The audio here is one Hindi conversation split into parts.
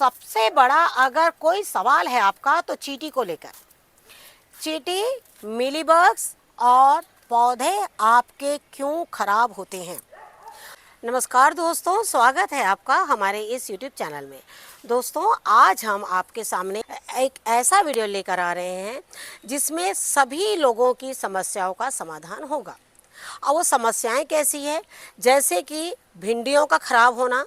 सबसे बड़ा अगर कोई सवाल है आपका तो चींटी को लेकर। चींटी, मिलीबग्स और पौधे आपके क्यों खराब होते हैं। नमस्कार दोस्तों, स्वागत है आपका हमारे इस YouTube चैनल में। दोस्तों, आज हम आपके सामने एक ऐसा वीडियो लेकर आ रहे हैं जिसमें सभी लोगों की समस्याओं का समाधान होगा। और वो समस्याएं कैसी है, जैसे कि भिंडियों का खराब होना,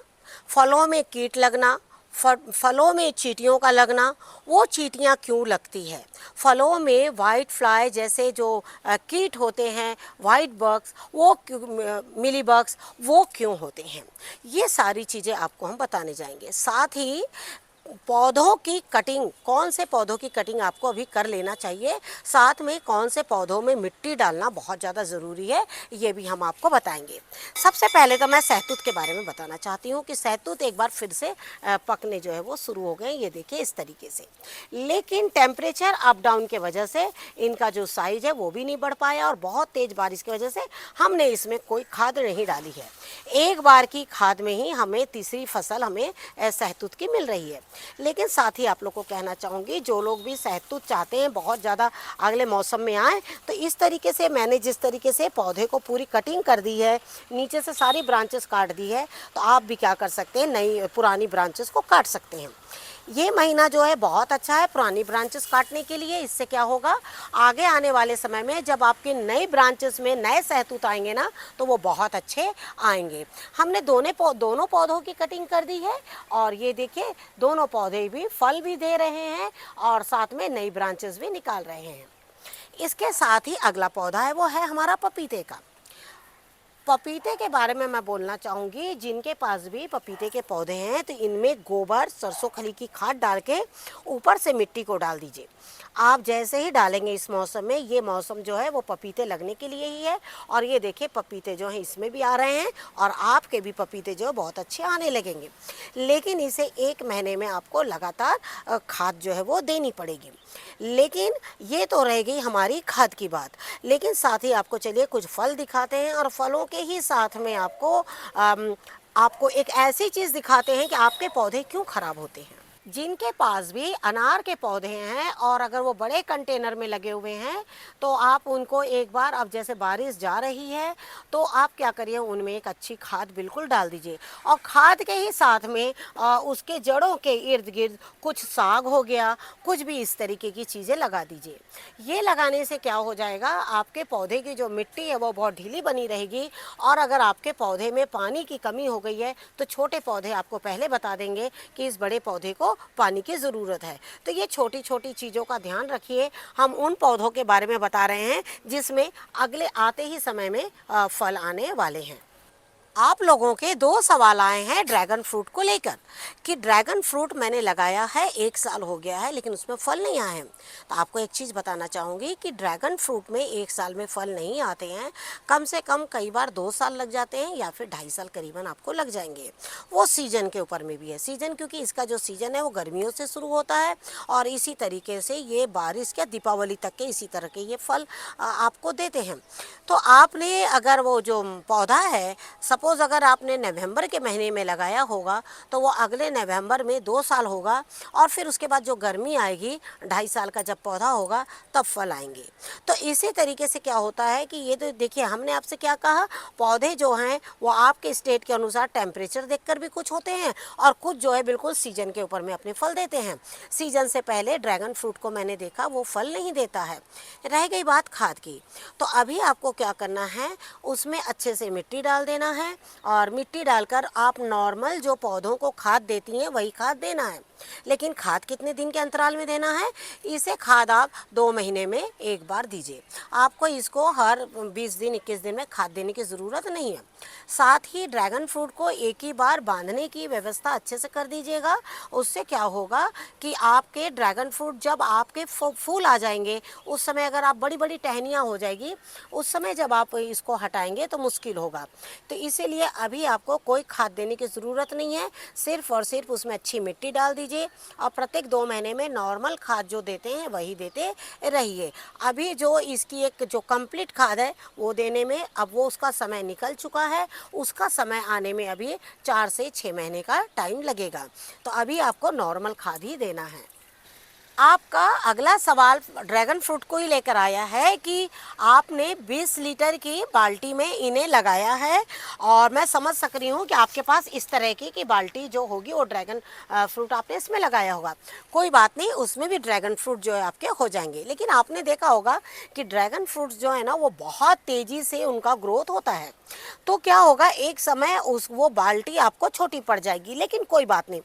फलों में कीट लगना, फलों में चींटियों का लगना, वो चींटियाँ क्यों लगती है, फलों में वाइट फ्लाई जैसे जो कीट होते हैं, वाइट बग्स, वो मिली बग्स, वो क्यों होते हैं, ये सारी चीज़ें आपको हम बताने जाएंगे। साथ ही पौधों की कटिंग, कौन से पौधों की कटिंग आपको अभी कर लेना चाहिए, साथ में कौन से पौधों में मिट्टी डालना बहुत ज़्यादा ज़रूरी है, ये भी हम आपको बताएंगे। सबसे पहले तो मैं सहतूत के बारे में बताना चाहती हूँ कि सहतूत एक बार फिर से पकने जो है वो शुरू हो गए, ये देखिए इस तरीके से। लेकिन टेम्परेचर अप डाउन के वजह से इनका जो साइज है वो भी नहीं बढ़ पाया और बहुत तेज़ बारिश की वजह से हमने इसमें कोई खाद नहीं डाली है। एक बार की खाद में ही हमें तीसरी फसल हमें सहतूत की मिल रही है। लेकिन साथ ही आप लोग को कहना चाहूँगी, जो लोग भी सहतूत चाहते हैं बहुत ज़्यादा अगले मौसम में आए, तो इस तरीके से मैंने जिस तरीके से पौधे को पूरी कटिंग कर दी है, नीचे से सारी ब्रांचेस काट दी है, तो आप भी क्या कर सकते हैं, नई पुरानी ब्रांचेस को काट सकते हैं। ये महीना जो है बहुत अच्छा है पुरानी ब्रांचेस काटने के लिए। इससे क्या होगा, आगे आने वाले समय में जब आपके नई ब्रांचेस में नए सहतूत आएंगे ना, तो वो बहुत अच्छे आएंगे। हमने दोनों पौधों की कटिंग कर दी है और ये देखिए दोनों पौधे भी फल भी दे रहे हैं और साथ में नई ब्रांचेस भी निकाल रहे हैं। इसके साथ ही अगला पौधा है, वो है हमारा पपीते का। पपीते के बारे में मैं बोलना चाहूँगी, जिनके पास भी पपीते के पौधे हैं तो इनमें गोबर, सरसों खली की खाद डाल के ऊपर से मिट्टी को डाल दीजिए। आप जैसे ही डालेंगे इस मौसम में, ये मौसम जो है वो पपीते लगने के लिए ही है। और ये देखिए पपीते जो हैं इसमें भी आ रहे हैं और आपके भी पपीते जो है बहुत अच्छे आने लगेंगे। लेकिन इसे 1 महीने में आपको लगातार खाद जो है वो देनी पड़ेगी। लेकिन ये तो रह गई हमारी खाद की बात। लेकिन साथ ही आपको चलिए कुछ फल दिखाते हैं और फलों के ही साथ में आपको एक ऐसी चीज़ दिखाते हैं कि आपके पौधे क्यों खराब होते हैं। जिनके पास भी अनार के पौधे हैं और अगर वो बड़े कंटेनर में लगे हुए हैं, तो आप उनको एक बार, अब जैसे बारिश जा रही है तो आप क्या करिए, उनमें एक अच्छी खाद बिल्कुल डाल दीजिए और खाद के ही साथ में उसके जड़ों के इर्द गिर्द कुछ साग हो गया, कुछ भी इस तरीके की चीज़ें लगा दीजिए। ये लगाने से क्या हो जाएगा, आपके पौधे की जो मिट्टी है वो बहुत ढीली बनी रहेगी। और अगर आपके पौधे में पानी की कमी हो गई है तो छोटे पौधे आपको पहले बता देंगे कि इस बड़े पौधे को पानी की ज़रूरत है। तो ये छोटी छोटी चीज़ों का ध्यान रखिए। हम उन पौधों के बारे में बता रहे हैं जिसमें अगले आते ही समय में फल आने वाले हैं। आप लोगों के 2 सवाल आए हैं ड्रैगन फ्रूट को लेकर कि ड्रैगन फ्रूट मैंने लगाया है 1 साल हो गया है लेकिन उसमें फल नहीं आए हैं। तो आपको एक चीज़ बताना चाहूँगी कि ड्रैगन फ्रूट में 1 साल में फल नहीं आते हैं, कम से कम कई बार 2 साल लग जाते हैं या फिर 2.5 साल करीबन आपको लग जाएंगे। वो सीजन के ऊपर में भी है। सीजन क्योंकि इसका जो सीजन है वो गर्मियों से शुरू होता है और इसी तरीके से ये बारिश के दीपावली तक के इसी तरह के ये फल आपको देते हैं। तो आपने अगर वो जो पौधा है, सपोज़ अगर आपने नवंबर के महीने में लगाया होगा तो वो अगले नवंबर में 2 साल होगा और फिर उसके बाद जो गर्मी आएगी, 2.5 साल का जब पौधा होगा तब फल आएंगे। तो इसी तरीके से क्या होता है कि ये तो देखिए हमने आपसे क्या कहा, पौधे जो हैं वो आपके स्टेट के अनुसार टेम्परेचर देखकर भी कुछ होते हैं और कुछ जो है बिल्कुल सीजन के ऊपर में अपने फल देते हैं। सीजन से पहले ड्रैगन फ्रूट को मैंने देखा वो फल नहीं देता है। रह गई बात खाद की, तो अभी आपको क्या करना है, उसमें अच्छे से मिट्टी डाल देना है और मिट्टी डालकर आप नॉर्मल जो पौधों को खाद देती हैं वही खाद देना है। लेकिन खाद कितने दिन के अंतराल में देना है, इसे खाद आप 2 महीने में एक बार दीजिए। आपको इसको हर 20 दिन 21 दिन में खाद देने की ज़रूरत नहीं है। साथ ही ड्रैगन फ्रूट को एक ही बार बांधने की व्यवस्था अच्छे से कर दीजिएगा। उससे क्या होगा कि आपके ड्रैगन फ्रूट जब आपके फूल आ जाएंगे, उस समय अगर आप बड़ी बड़ी टहनियाँ हो जाएगी, उस समय जब आप इसको हटाएंगे तो मुश्किल होगा। तो इसे इसीलिए अभी आपको कोई खाद देने की ज़रूरत नहीं है, सिर्फ और सिर्फ उसमें अच्छी मिट्टी डाल दीजिए और प्रत्येक 2 महीने में नॉर्मल खाद जो देते हैं वही देते रहिए। अभी जो इसकी एक जो कंप्लीट खाद है वो देने में अब वो उसका समय निकल चुका है, उसका समय आने में अभी 4 से 6 महीने का टाइम लगेगा। तो अभी आपको नॉर्मल खाद ही देना है। आपका अगला सवाल ड्रैगन फ्रूट को ही लेकर आया है कि आपने 20 लीटर की बाल्टी में इन्हें लगाया है और मैं समझ सक रही हूँ कि आपके पास इस तरह की बाल्टी जो होगी वो ड्रैगन फ्रूट आपने इसमें लगाया होगा। कोई बात नहीं, उसमें भी ड्रैगन फ्रूट जो है आपके हो जाएंगे। लेकिन आपने देखा होगा कि ड्रैगन फ्रूट जो है ना वो बहुत तेज़ी से उनका ग्रोथ होता है। तो क्या होगा, एक समय वो बाल्टी आपको छोटी पड़ जाएगी, लेकिन कोई बात नहीं,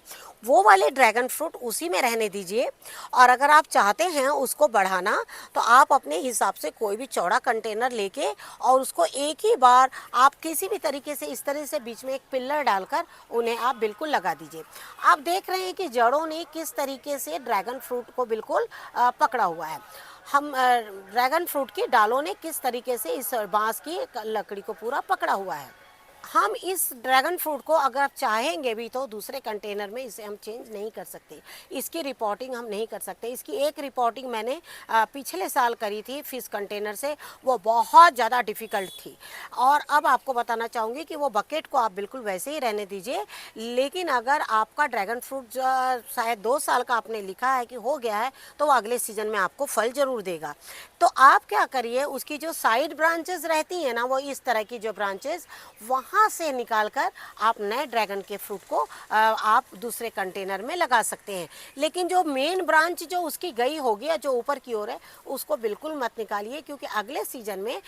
वो वाले ड्रैगन फ्रूट उसी में रहने दीजिए। और अगर आप चाहते हैं उसको बढ़ाना तो आप अपने हिसाब से कोई भी चौड़ा कंटेनर लेके और उसको एक ही बार आप किसी भी तरीके से इस तरह से बीच में एक पिलर डालकर उन्हें आप बिल्कुल लगा दीजिए। आप देख रहे हैं कि जड़ों ने किस तरीके से ड्रैगन फ्रूट को बिल्कुल पकड़ा हुआ है। हम ड्रैगन फ्रूट की डालों ने किस तरीके से इस बांस की लकड़ी को पूरा पकड़ा हुआ है। हम इस ड्रैगन फ्रूट को अगर आप चाहेंगे भी तो दूसरे कंटेनर में इसे हम चेंज नहीं कर सकते, इसकी रिपोर्टिंग हम नहीं कर सकते। इसकी एक रिपोर्टिंग मैंने पिछले साल करी थी फिश कंटेनर से, वो बहुत ज़्यादा डिफ़िकल्ट थी। और अब आपको बताना चाहूँगी कि वो बकेट को आप बिल्कुल वैसे ही रहने दीजिए। लेकिन अगर आपका ड्रैगन फ्रूट शायद 2 साल का आपने लिखा है कि हो गया है, तो वो अगले सीजन में आपको फल ज़रूर देगा। तो आप क्या करिए, उसकी जो साइड ब्रांचेस रहती हैं ना, वो इस तरह की जो ब्रांचेस वहाँ से निकालकर आप नए ड्रैगन के फ्रूट को आप दूसरे कंटेनर में लगा सकते हैं। लेकिन जो मेन ब्रांच जो उसकी गई होगी या जो ऊपर की ओर है, उसको बिल्कुल मत निकालिए, क्योंकि अगले सीजन में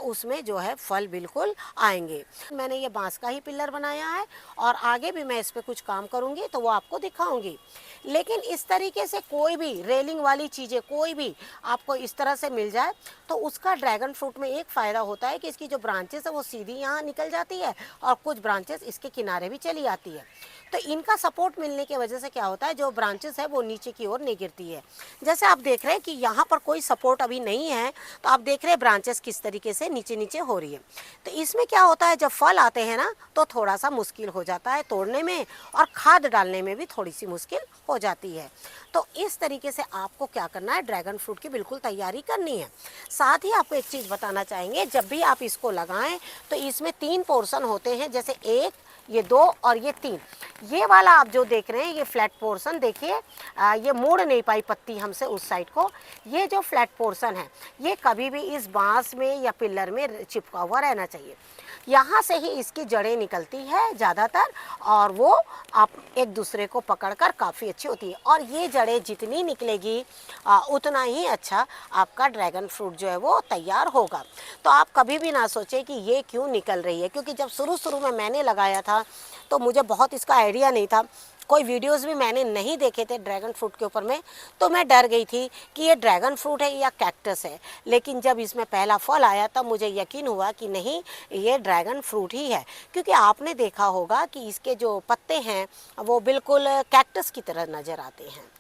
उसमें जो है फल बिल्कुल आएंगे। मैंने ये बांस का ही पिलर बनाया है और आगे भी मैं इस पर कुछ काम करूँगी तो वो आपको दिखाऊंगी। लेकिन इस तरीके से कोई भी रेलिंग वाली चीज़ें कोई भी आपको इस तरह से मिल जाए तो उसका ड्रैगन फ्रूट में एक फ़ायदा होता है कि इसकी जो ब्रांचेस है वो सीधी यहाँ निकल जाती है और कुछ ब्रांचेस इसके किनारे भी चली आती है। तो इनका सपोर्ट मिलने की वजह से क्या होता है, जो ब्रांचेस है वो नीचे की ओर नहीं गिरती है। जैसे आप देख रहे हैं कि यहाँ पर कोई सपोर्ट अभी नहीं है, तो आप देख रहे हैं ब्रांचेस किस तरीके से नीचे नीचे हो रही है। तो इसमें क्या होता है, जब फल आते हैं ना तो थोड़ा सा मुश्किल हो जाता है तोड़ने में और खाद डालने में भी थोड़ी सी मुश्किल हो जाती है। तो इस तरीके से आपको क्या करना है, ड्रैगन फ्रूट की बिल्कुल तैयारी करनी है। साथ ही आपको एक चीज़ बताना चाहेंगे, जब भी आप इसको लगाएं तो इसमें 3 पोर्शन होते हैं, जैसे 1, ये 2 और ये 3। ये वाला आप जो देख रहे हैं ये फ्लैट पोर्शन देखिए, ये मोड़ नहीं पाई पत्ती हमसे उस साइड को। ये जो फ्लैट पोर्शन है ये कभी भी इस बांस में या पिलर में चिपका हुआ रहना चाहिए। यहाँ से ही इसकी जड़ें निकलती है ज़्यादातर और वो आप एक दूसरे को पकड़कर काफ़ी अच्छी होती है। और ये जड़ें जितनी निकलेगी उतना ही अच्छा आपका ड्रैगन फ्रूट जो है वो तैयार होगा। तो आप कभी भी ना सोचें कि ये क्यों निकल रही है, क्योंकि जब शुरू में मैंने लगाया था तो मुझे बहुत इसका आइडिया नहीं था, कोई वीडियोस भी मैंने नहीं देखे थे ड्रैगन फ्रूट के ऊपर में, तो मैं डर गई थी कि ये ड्रैगन फ्रूट है या कैक्टस है। लेकिन जब इसमें पहला फल आया तब मुझे यकीन हुआ कि नहीं, ये ड्रैगन फ्रूट ही है, क्योंकि आपने देखा होगा कि इसके जो पत्ते हैं वो बिल्कुल कैक्टस की तरह नज़र आते हैं।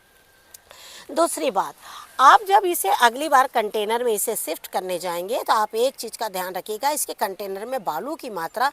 दूसरी बात, आप जब इसे अगली बार कंटेनर में इसे शिफ्ट करने जाएंगे तो आप एक चीज़ का ध्यान रखिएगा, इसके कंटेनर में बालू की मात्रा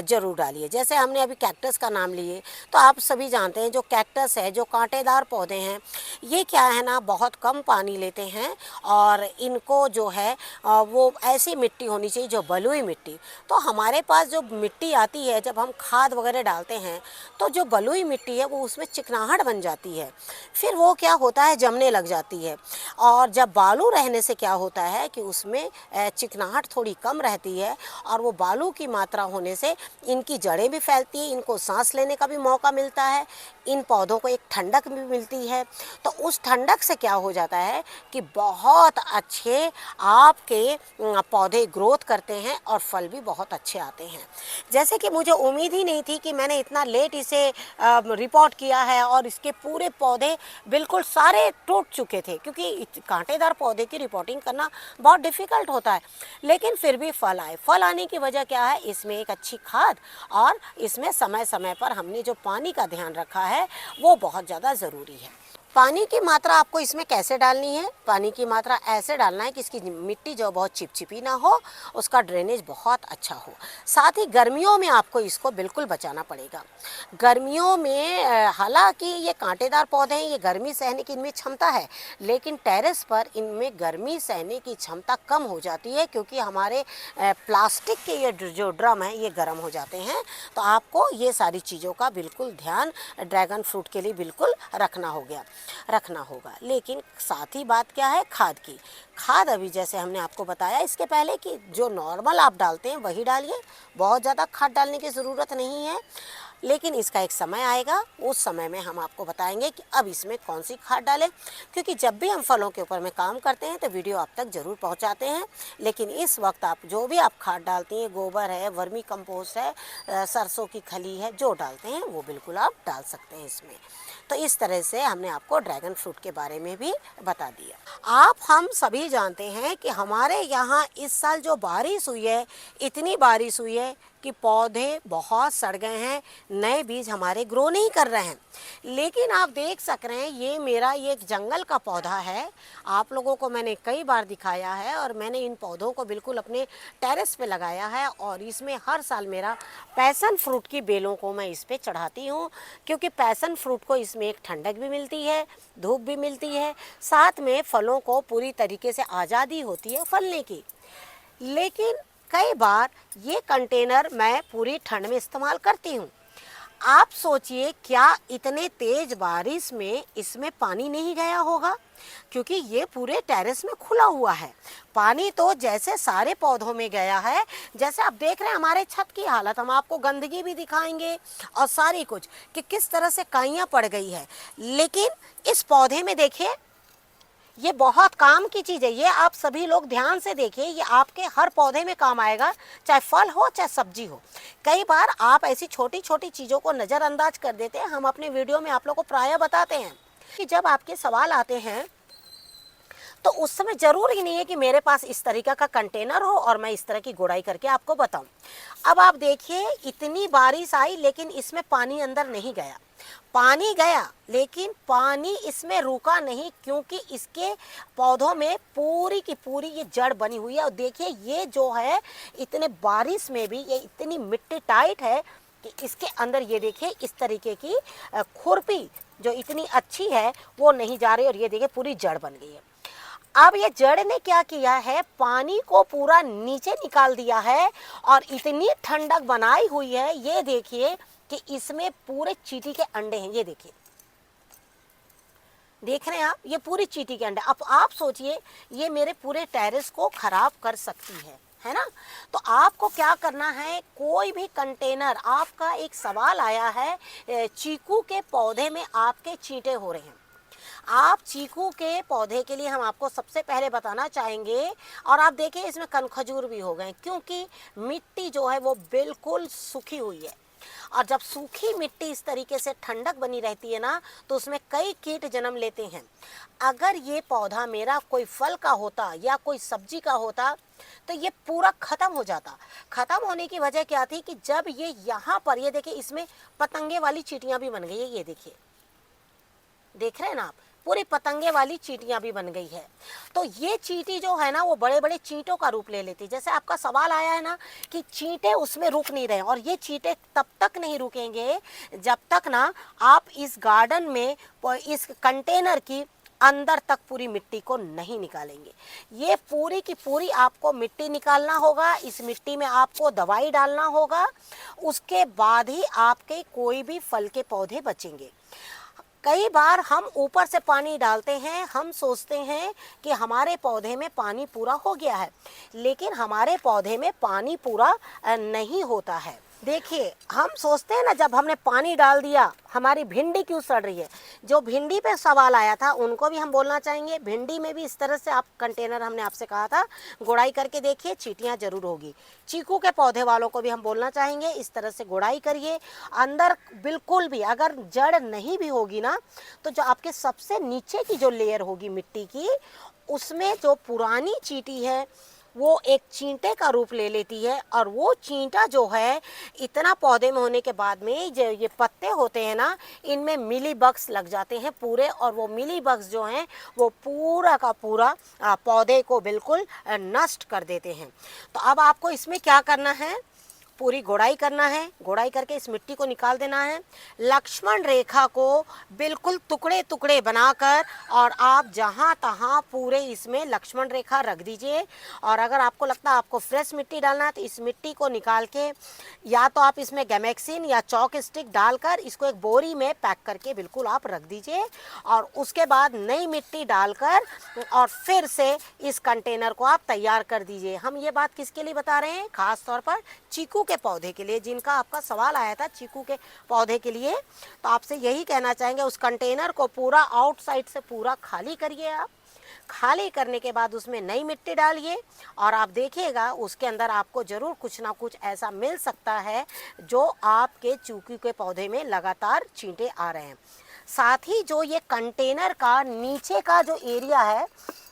ज़रूर डालिए। जैसे हमने अभी कैक्टस का नाम लिए, तो आप सभी जानते हैं जो कैक्टस है, जो कांटेदार पौधे हैं, ये क्या है ना, बहुत कम पानी लेते हैं और इनको जो है वो ऐसी मिट्टी होनी चाहिए जो बलुई मिट्टी। तो हमारे पास जो मिट्टी आती है, जब हम खाद वगैरह डालते हैं तो जो बलुई मिट्टी है वो उसमें चिकनाहट बन जाती है, फिर वो क्या होता है, जमने लग जाती है। और जब बालू रहने से क्या होता है कि उसमें चिकनाहट थोड़ी कम रहती है और वो बालू की मात्रा होने से इनकी जड़ें भी फैलती हैं, इनको सांस लेने का भी मौका मिलता है, इन पौधों को एक ठंडक भी मिलती है। तो उस ठंडक से क्या हो जाता है कि बहुत अच्छे आपके पौधे ग्रोथ करते हैं और फल भी बहुत अच्छे आते हैं। जैसे कि मुझे उम्मीद ही नहीं थी कि मैंने इतना लेट इसे रिपोर्ट किया है और इसके पूरे पौधे बिल्कुल सारे टूट चुके थे, क्योंकि कांटेदार पौधे की रिपोर्टिंग करना बहुत डिफ़िकल्ट होता है। लेकिन फिर भी फल आए। फल आने की वजह क्या है, इसमें एक अच्छी खाद और इसमें समय समय पर हमने जो पानी का ध्यान रखा है वो बहुत ज़्यादा ज़रूरी है। पानी की मात्रा आपको इसमें कैसे डालनी है? पानी की मात्रा ऐसे डालना है कि इसकी मिट्टी जो बहुत चिपचिपी ना हो, उसका ड्रेनेज बहुत अच्छा हो। साथ ही गर्मियों में आपको इसको बिल्कुल बचाना पड़ेगा। गर्मियों में हालांकि ये कांटेदार पौधे हैं, ये गर्मी सहने की इनमें क्षमता है, लेकिन टेरेस पर इनमें गर्मी सहने की क्षमता कम हो जाती है, क्योंकि हमारे प्लास्टिक के ये जो ड्रम हैं ये गर्म हो जाते हैं। तो आपको ये सारी चीज़ों का बिल्कुल ध्यान ड्रैगन फ्रूट के लिए बिल्कुल रखना होगा। लेकिन साथ ही बात क्या है? खाद की। खाद अभी जैसे हमने आपको बताया इसके पहले कि जो नॉर्मल आप डालते हैं वही डालिए, बहुत ज़्यादा खाद डालने की ज़रूरत नहीं है। लेकिन इसका एक समय आएगा, उस समय में हम आपको बताएंगे कि अब इसमें कौन सी खाद डालें, क्योंकि जब भी हम फलों के ऊपर में काम करते हैं तो वीडियो आप तक ज़रूर पहुंचाते हैं। लेकिन इस वक्त आप जो भी आप खाद डालती हैं, गोबर है, वर्मी कंपोस्ट है, सरसों की खली है, जो डालते हैं वो बिल्कुल आप डाल सकते हैं इसमें। तो इस तरह से हमने आपको ड्रैगन फ्रूट के बारे में भी बता दिया। हम सभी जानते हैं कि हमारे यहाँ इस साल जो बारिश हुई है, इतनी बारिश हुई है कि पौधे बहुत सड़ गए हैं, नए बीज हमारे ग्रो नहीं कर रहे हैं। लेकिन आप देख सक रहे हैं, ये मेरा ये एक जंगल का पौधा है, आप लोगों को मैंने कई बार दिखाया है, और मैंने इन पौधों को बिल्कुल अपने टेरेस पे लगाया है, और इसमें हर साल मेरा पैसन फ्रूट की बेलों को मैं इस पे चढ़ाती हूँ, क्योंकि पैसन फ्रूट को इसमें एक ठंडक भी मिलती है, धूप भी मिलती है, साथ में फलों को पूरी तरीके से आज़ादी होती है फलने की। लेकिन कई बार ये कंटेनर मैं पूरी ठंड में इस्तेमाल करती हूँ। आप सोचिए, क्या इतने तेज बारिश में इसमें पानी नहीं गया होगा? क्योंकि ये पूरे टेरेस में खुला हुआ है। पानी तो जैसे सारे पौधों में गया है, जैसे आप देख रहे हैं हमारे छत की हालत, हम आपको गंदगी भी दिखाएंगे और सारी कुछ कि किस तरह से काइयाँ पड़ गई है। लेकिन इस पौधे में देखिए, ये बहुत काम की चीज़ है। ये आप सभी लोग ध्यान से देखिए, ये आपके हर पौधे में काम आएगा, चाहे फल हो चाहे सब्जी हो। कई बार आप ऐसी छोटी छोटी चीज़ों को नज़रअंदाज कर देते हैं। हम अपने वीडियो में आप लोगों को प्रायः बताते हैं कि जब आपके सवाल आते हैं तो उस समय ज़रूर ही नहीं है कि मेरे पास इस तरीक़ा का कंटेनर हो और मैं इस तरह की गुड़ाई करके आपको बताऊं। अब आप देखिए, इतनी बारिश आई लेकिन इसमें पानी अंदर नहीं गया। पानी गया लेकिन पानी इसमें रुका नहीं, क्योंकि इसके पौधों में पूरी की पूरी ये जड़ बनी हुई है। और देखिए, ये जो है इतने बारिश में भी ये इतनी मिट्टी टाइट है कि इसके अंदर ये देखिए इस तरीके की खुरपी जो इतनी अच्छी है वो नहीं जा रही, और ये देखिए पूरी जड़ बन गई है। अब ये जड़ ने क्या किया है, पानी को पूरा नीचे निकाल दिया है, और इतनी ठंडक बनाई हुई है। ये देखिए कि इसमें पूरे चींटी के अंडे हैं। ये देखिए, देख रहे हैं आप, ये पूरी चींटी के अंडे। अब आप सोचिए, ये मेरे पूरे टेरेस को खराब कर सकती है ना? तो आपको क्या करना है, कोई भी कंटेनर, आपका एक सवाल आया है, चीकू के पौधे में आपके चींटे हो रहे हैं। आप चीकू के पौधे के लिए हम आपको सबसे पहले बताना चाहेंगे, और आप देखिए इसमें कनखजूर भी हो गए, क्योंकि मिट्टी जो है वो बिल्कुल सूखी हुई है। और जब सूखी मिट्टी इस तरीके से ठंडक बनी रहती है ना, तो उसमें कई कीट जन्म लेते हैं। अगर ये पौधा मेरा कोई फल का होता या कोई सब्जी का होता तो ये पूरा ख़त्म हो जाता। ख़त्म होने की वजह क्या थी कि जब ये यहाँ पर, ये देखिए इसमें पतंगे वाली चींटियाँ भी बन गई है। ये देखिए, देख रहे हैं ना आप, पूरी पतंगे वाली चींटियां भी बन गई है। तो ये चींटी जो है ना, वो बड़े बड़े चींटों का रूप ले लेती है। जैसे आपका सवाल आया है ना कि चींटे उसमें रुक नहीं रहे, और ये चींटे तब तक नहीं रुकेंगे जब तक ना आप इस गार्डन में इस कंटेनर की अंदर तक पूरी मिट्टी को नहीं निकालेंगे। ये पूरी की पूरी आपको मिट्टी निकालना होगा। इस मिट्टी में आपको दवाई डालना होगा, उसके बाद ही आपके कोई भी फल के पौधे बचेंगे। कई बार हम ऊपर से पानी डालते हैं, हम सोचते हैं कि हमारे पौधे में पानी पूरा हो गया है, लेकिन हमारे पौधे में पानी पूरा नहीं होता है। देखिए, हम सोचते हैं ना, जब हमने पानी डाल दिया हमारी भिंडी क्यों सड़ रही है। जो भिंडी पे सवाल आया था उनको भी हम बोलना चाहेंगे, भिंडी में भी इस तरह से आप कंटेनर, हमने आपसे कहा था, गुड़ाई करके देखिए, चींटियाँ जरूर होगी। चीकू के पौधे वालों को भी हम बोलना चाहेंगे, इस तरह से गुड़ाई करिए। अंदर बिल्कुल भी अगर जड़ नहीं भी होगी ना, तो जो आपके सबसे नीचे की जो लेयर होगी मिट्टी की, उसमें जो पुरानी चींटी है वो एक चींटे का रूप ले लेती है, और वो चींटा जो है इतना पौधे में होने के बाद में जो ये पत्ते होते हैं ना, इनमें मिली बग्स लग जाते हैं पूरे, और वो मिली बग्स जो हैं वो पूरा का पूरा पौधे को बिल्कुल नष्ट कर देते हैं। तो अब आपको इसमें क्या करना है, पूरी गोड़ाई करना है, गोड़ाई करके इस मिट्टी को निकाल देना है। लक्ष्मण रेखा को बिल्कुल टुकड़े टुकड़े बनाकर और आप जहाँ तहाँ पूरे इसमें लक्ष्मण रेखा रख दीजिए। और अगर आपको लगता है आपको फ्रेश मिट्टी डालना है तो इस मिट्टी को निकाल के या तो आप इसमें गैमेक्सिन या चौक स्टिक डालकर इसको एक बोरी में पैक करके बिल्कुल आप रख दीजिए, और उसके बाद नई मिट्टी डालकर और फिर से इस कंटेनर को आप तैयार कर दीजिए। हम ये बात किसके लिए बता रहे हैं, खास तौर पर चीकू के पौधे के लिए, जिनका आपका सवाल आया था चीकू के पौधे के लिए। तो आपसे यही कहना चाहेंगे, उस कंटेनर को पूरा आउटसाइड से पूरा खाली करिए। आप खाली करने के बाद उसमें नई मिट्टी डालिए, और आप देखिएगा उसके अंदर आपको ज़रूर कुछ ना कुछ ऐसा मिल सकता है जो आपके चीकू के पौधे में लगातार चींटे आ रहे हैं। साथ ही जो ये कंटेनर का नीचे का जो एरिया है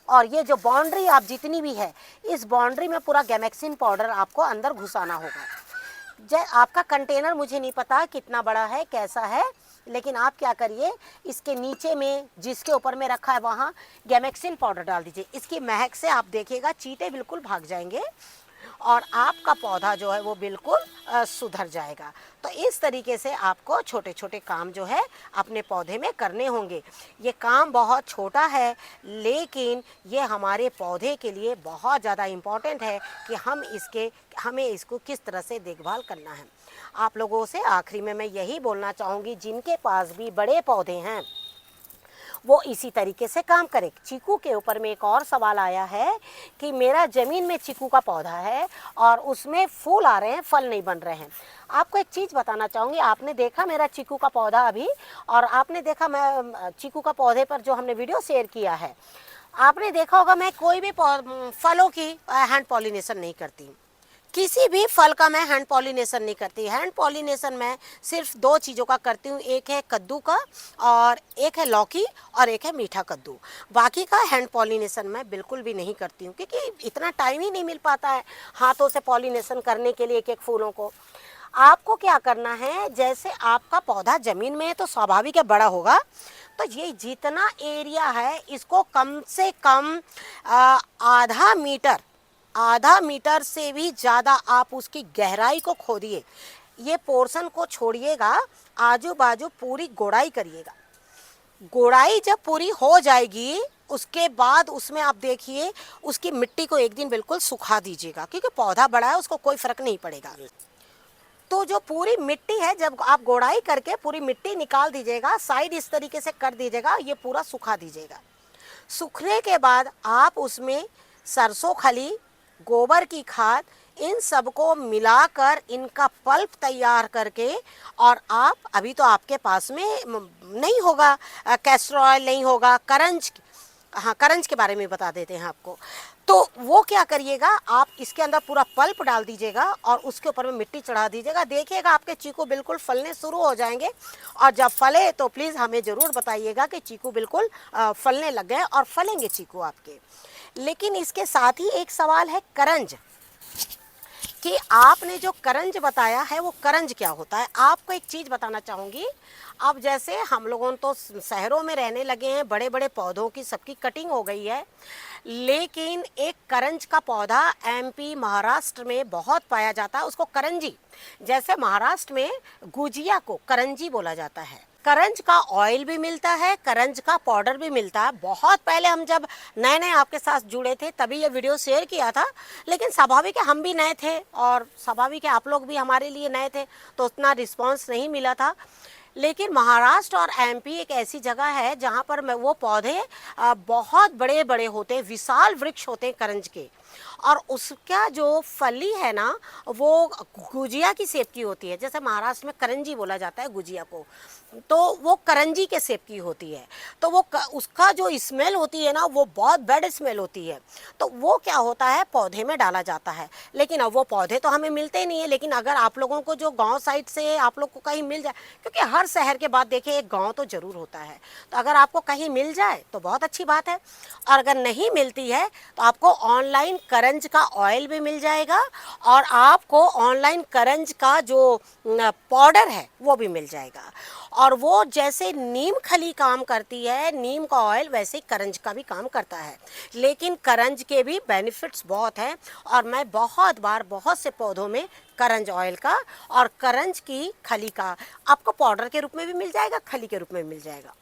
और ये जो बाउंड्री आप जितनी भी है, इस बाउंड्री में पूरा गैमेक्सिन पाउडर आपको अंदर घुसाना होगा। आपका कंटेनर मुझे नहीं पता कितना बड़ा है, कैसा है, लेकिन आप क्या करिए, इसके नीचे में जिसके ऊपर में रखा है वहाँ गैमेक्सिन पाउडर डाल दीजिए। इसकी महक से आप देखिएगा चींटे बिल्कुल भाग जाएंगे और आपका पौधा जो है वो बिल्कुल सुधर जाएगा। तो इस तरीके से आपको छोटे छोटे काम जो है अपने पौधे में करने होंगे। ये काम बहुत छोटा है, लेकिन ये हमारे पौधे के लिए बहुत ज़्यादा इम्पॉर्टेंट है कि हमें इसको किस तरह से देखभाल करना है। आप लोगों से आखिरी में मैं यही बोलना चाहूँगी, जिनके पास भी बड़े पौधे हैं वो इसी तरीके से काम करें। चीकू के ऊपर में एक और सवाल आया है कि मेरा ज़मीन में चीकू का पौधा है और उसमें फूल आ रहे हैं, फल नहीं बन रहे हैं। आपको एक चीज़ बताना चाहूँगी, आपने देखा मेरा चीकू का पौधा अभी, और आपने देखा मैं चीकू का पौधे पर जो हमने वीडियो शेयर किया है, आपने देखा होगा मैं कोई भी फलों की हैंड पॉलिनेशन नहीं करती। किसी भी फल का मैं हैंड पॉलिनेशन नहीं करती। हैंड पॉलिनेशन मैं सिर्फ 2 चीज़ों का करती हूँ, एक है कद्दू का और एक है लौकी और एक है मीठा कद्दू। बाकी का हैंड पॉलिनेशन मैं बिल्कुल भी नहीं करती हूँ, क्योंकि इतना टाइम ही नहीं मिल पाता है हाथों से पॉलिनेशन करने के लिए एक एक फूलों को। आपको क्या करना है, जैसे आपका पौधा ज़मीन में है तो स्वाभाविक है बड़ा होगा, तो ये जितना एरिया है इसको कम से कम आधा मीटर से भी ज़्यादा आप उसकी गहराई को खोदिए। ये पोर्शन को छोड़िएगा, आजू बाजू पूरी गोड़ाई करिएगा। गोड़ाई जब पूरी हो जाएगी उसके बाद उसमें आप देखिए उसकी मिट्टी को एक दिन बिल्कुल सुखा दीजिएगा, क्योंकि पौधा बड़ा है उसको कोई फ़र्क नहीं पड़ेगा। तो जो पूरी मिट्टी है, जब आप गोड़ाई करके पूरी मिट्टी निकाल दीजिएगा, साइड इस तरीके से कर दीजिएगा, ये पूरा सुखा दीजिएगा। सूखने के बाद आप उसमें सरसों खली, गोबर की खाद, इन सबको मिलाकर इनका पल्प तैयार करके, और आप अभी तो आपके पास में नहीं होगा कैस्टर ऑयल, नहीं होगा करंज, हाँ करंज के बारे में बता देते हैं आपको। तो वो क्या करिएगा, आप इसके अंदर पूरा पल्प डाल दीजिएगा और उसके ऊपर में मिट्टी चढ़ा दीजिएगा। देखिएगा आपके चीकू बिल्कुल फलने शुरू हो जाएंगे, और जब फले तो प्लीज़ हमें ज़रूर बताइएगा कि चीकू बिल्कुल फलने लग गए, और फलेंगे चीकू आपके। लेकिन इसके साथ ही एक सवाल है करंज, कि आपने जो करंज बताया है वो करंज क्या होता है। आपको एक चीज़ बताना चाहूँगी, अब जैसे हम लोगों तो शहरों में रहने लगे हैं, बड़े बड़े पौधों की सबकी कटिंग हो गई है, लेकिन एक करंज का पौधा एमपी महाराष्ट्र में बहुत पाया जाता है, उसको करंजी, जैसे महाराष्ट्र में गुजिया को करंजी बोला जाता है। करंज का ऑयल भी मिलता है, करंज का पाउडर भी मिलता है। बहुत पहले हम जब नए नए आपके साथ जुड़े थे तभी ये वीडियो शेयर किया था, लेकिन स्वाभाविक है हम भी नए थे और स्वाभाविक है आप लोग भी हमारे लिए नए थे, तो उतना रिस्पांस नहीं मिला था। लेकिन महाराष्ट्र और एमपी एक ऐसी जगह है जहाँ पर वो पौधे बहुत बड़े बड़े होते हैं, विशाल वृक्ष होते हैं करंज के, और उसका जो फली है ना वो गुजिया की शेप की होती है। जैसे महाराष्ट्र में करंजी बोला जाता है गुजिया को, तो वो करंजी के शेप की होती है। तो वो उसका जो स्मेल होती है ना, वो बहुत बैड स्मेल होती है। तो वो क्या होता है, पौधे में डाला जाता है। लेकिन अब वो पौधे तो हमें मिलते ही नहीं है। लेकिन अगर आप लोगों को जो गांव साइड से आप लोग को कहीं मिल जाए, क्योंकि हर शहर के बाद देखिए एक गांव तो ज़रूर होता है, तो अगर आपको कहीं मिल जाए तो बहुत अच्छी बात है। और अगर नहीं मिलती है तो आपको ऑनलाइन करंज का ऑयल भी मिल जाएगा, और आपको ऑनलाइन करंज का जो पाउडर है वो भी मिल जाएगा। और वो जैसे नीम खली काम करती है, नीम का ऑयल, वैसे ही करंज का भी काम करता है। लेकिन करंज के भी बेनिफिट्स बहुत हैं, और मैं बहुत बार बहुत से पौधों में करंज ऑयल का और करंज की खली का आपको पाउडर के रूप में भी मिल जाएगा, खली के रूप में भी मिल जाएगा।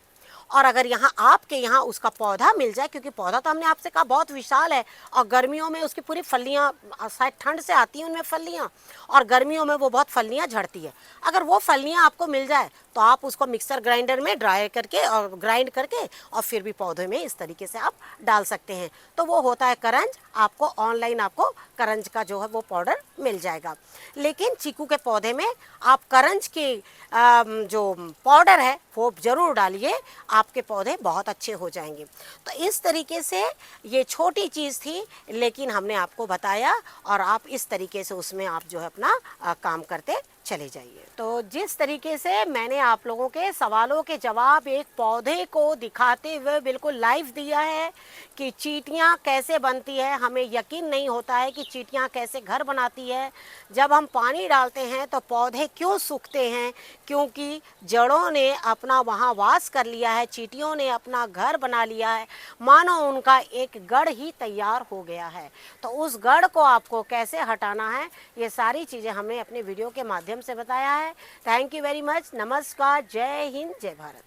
और अगर यहाँ आपके यहाँ उसका पौधा मिल जाए, क्योंकि पौधा तो हमने आपसे कहा बहुत विशाल है, और गर्मियों में उसकी पूरी फलियाँ, शायद ठंड से आती हैं उनमें फलियाँ, और गर्मियों में वो बहुत फलियाँ झड़ती है। अगर वो फलियाँ आपको मिल जाए तो आप उसको मिक्सर ग्राइंडर में ड्राई करके और ग्राइंड करके और फिर भी पौधे में इस तरीके से आप डाल सकते हैं। तो वो होता है करंज। आपको ऑनलाइन आपको करंज का जो है वो पाउडर मिल जाएगा। लेकिन चीकू के पौधे में आप करंज की जो पाउडर है वो ज़रूर डालिए, आपके पौधे बहुत अच्छे हो जाएंगे। तो इस तरीके से ये छोटी चीज़ थी, लेकिन हमने आपको बताया, और आप इस तरीके से उसमें आप जो है अपना काम करते चले जाइए। तो जिस तरीके से मैंने आप लोगों के सवालों के जवाब एक पौधे को दिखाते हुए बिल्कुल लाइव दिया है कि चींटियाँ कैसे बनती है, हमें यकीन नहीं होता है कि चींटियाँ कैसे घर बनाती है। जब हम पानी डालते हैं तो पौधे क्यों सूखते हैं, क्योंकि जड़ों ने अपना वहाँ वास कर लिया है, चींटियों ने अपना घर बना लिया है, मानो उनका एक गढ़ ही तैयार हो गया है। तो उस गढ़ को आपको कैसे हटाना है, ये सारी चीज़ें हमने अपने वीडियो के माध्यम से बताया है। Thank you very much. नमस्कार, जय हिंद, जय भारत।